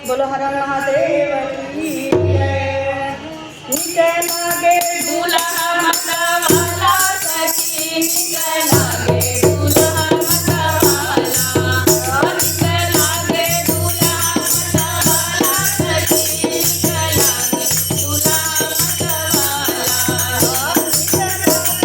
बोलो हर महादेव की जय। निकला गे दूल्हा मतवाला सखी, निकला गे दूल्हा मतवाला, निकला गे दूल्हा मतवाला सखी, निकला गे दूल्हा मतवाला, निकला गे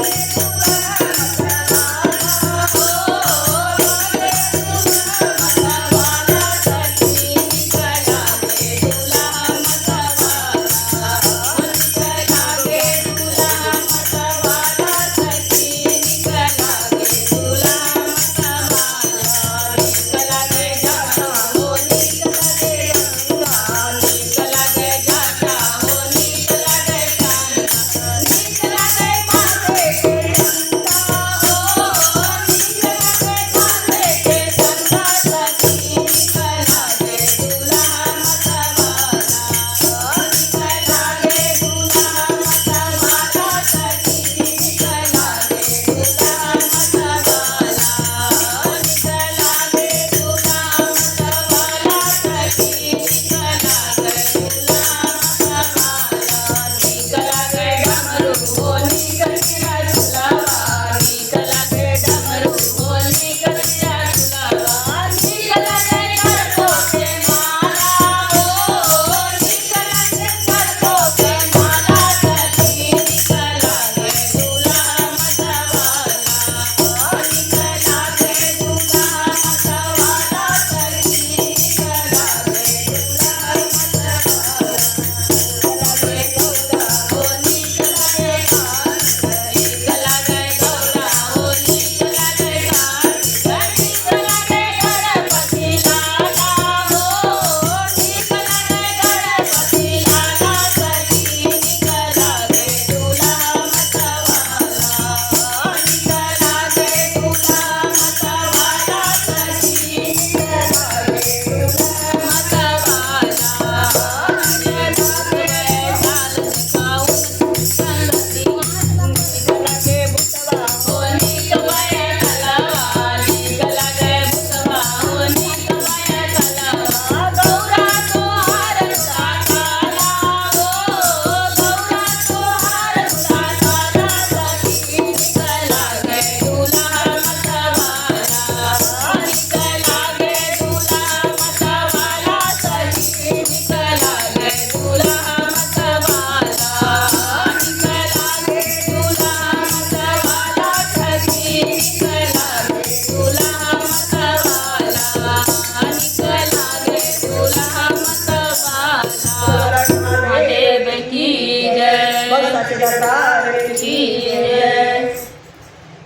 महादेव की जय। भक्ताचे दरबार की जय।